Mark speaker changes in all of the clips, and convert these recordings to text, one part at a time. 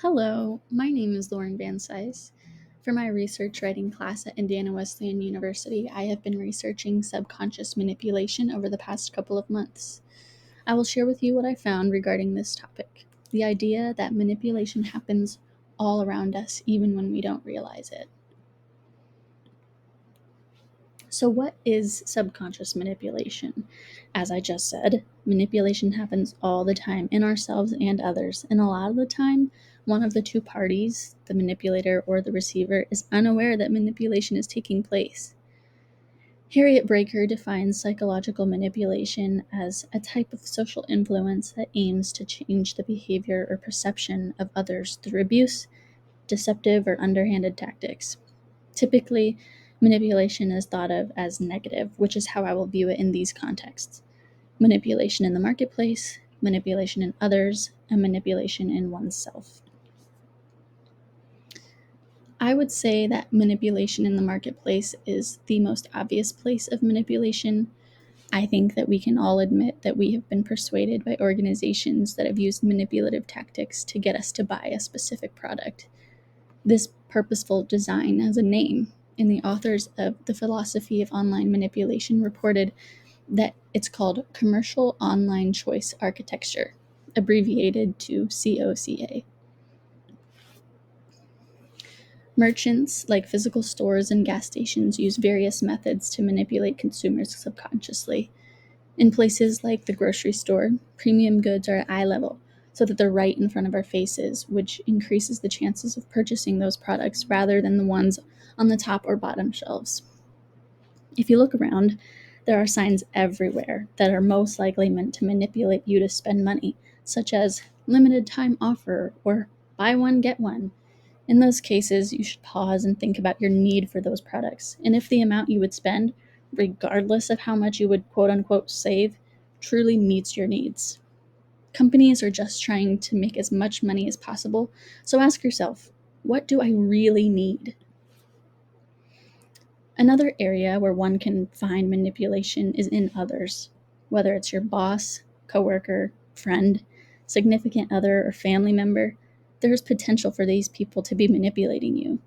Speaker 1: Hello, my name is Lauren Van Cise. For my research writing class at Indiana Wesleyan University, I have been researching subconscious manipulation over the past couple of months. I will share with you what I found regarding this topic: the idea that manipulation happens all around us, even when we don't realize it. So, what is subconscious manipulation? As I just said, manipulation happens all the time in ourselves and others, and a lot of the time, one of the two parties, the manipulator or the receiver, is unaware that manipulation is taking place. Harriet Breaker defines psychological manipulation as a type of social influence that aims to change the behavior or perception of others through abuse, deceptive, or underhanded tactics. Typically, manipulation is thought of as negative, which is how I will view it in these contexts: manipulation in the marketplace, manipulation in others, and manipulation in oneself. I would say that manipulation in the marketplace is the most obvious place of manipulation. I think that we can all admit that we have been persuaded by organizations that have used manipulative tactics to get us to buy a specific product. This purposeful design has a name, and the authors of The Philosophy of Online Manipulation reported that it's called Commercial Online Choice Architecture, abbreviated to COCA. Merchants, like physical stores and gas stations, use various methods to manipulate consumers subconsciously. In places like the grocery store, premium goods are at eye level, so that they're right in front of our faces, which increases the chances of purchasing those products rather than the ones on the top or bottom shelves. If you look around, there are signs everywhere that are most likely meant to manipulate you to spend money, such as limited time offer or buy one, get one. In those cases, you should pause and think about your need for those products, and if the amount you would spend, regardless of how much you would quote unquote save, truly meets your needs. Companies are just trying to make as much money as possible, so ask yourself, what do I really need? Another area where one can find manipulation is in others, whether it's your boss, coworker, friend, significant other, or family member. There's potential for these people to be manipulating you.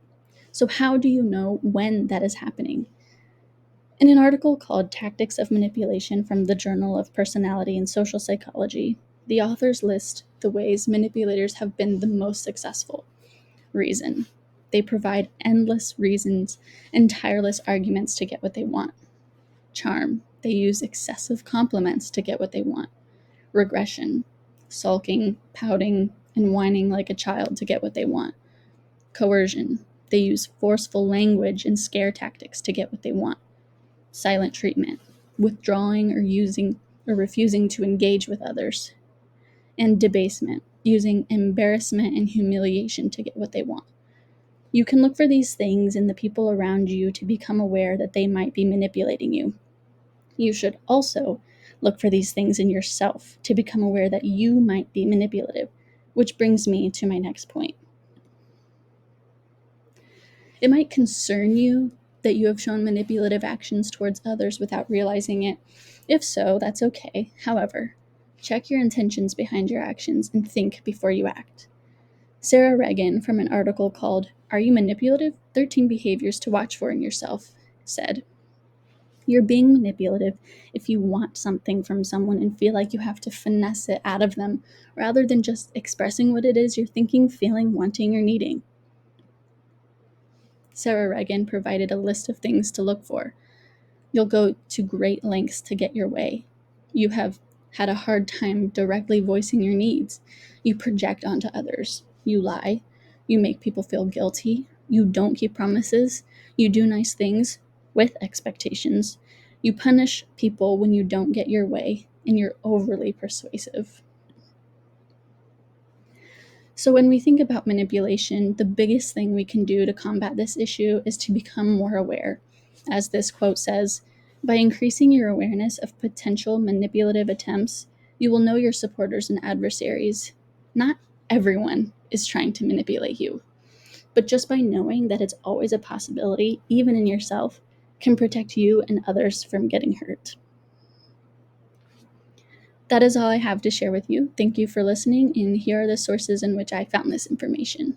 Speaker 1: So, how do you know when that is happening? In an article called Tactics of Manipulation from the Journal of Personality and Social Psychology, the authors list the ways manipulators have been the most successful. Reason: they provide endless reasons and tireless arguments to get what they want. Charm: they use excessive compliments to get what they want. Regression: sulking, pouting, and whining like a child to get what they want. Coercion: they use forceful language and scare tactics to get what they want. Silent treatment: withdrawing or refusing to engage with others. And debasement: using embarrassment and humiliation to get what they want. You can look for these things in the people around you to become aware that they might be manipulating you. You should also look for these things in yourself to become aware that you might be manipulative, which brings me to my next point. It might concern you that you have shown manipulative actions towards others without realizing it. If so, that's okay. However, check your intentions behind your actions and think before you act. Sarah Regan, from an article called Are You Manipulative? 13 Behaviors to Watch For in Yourself, said, "You're being manipulative if you want something from someone and feel like you have to finesse it out of them, rather than just expressing what it is you're thinking, feeling, wanting, or needing." Sarah Regan provided a list of things to look for. You'll go to great lengths to get your way. You have had a hard time directly voicing your needs. You project onto others. You lie. You make people feel guilty. You don't keep promises. You do nice things with expectations. You punish people when you don't get your way, and you're overly persuasive. So, when we think about manipulation, the biggest thing we can do to combat this issue is to become more aware. As this quote says, by increasing your awareness of potential manipulative attempts, you will know your supporters and adversaries. Not everyone is trying to manipulate you, but just by knowing that it's always a possibility, even in yourself, can protect you and others from getting hurt. That is all I have to share with you. Thank you for listening, and here are the sources in which I found this information.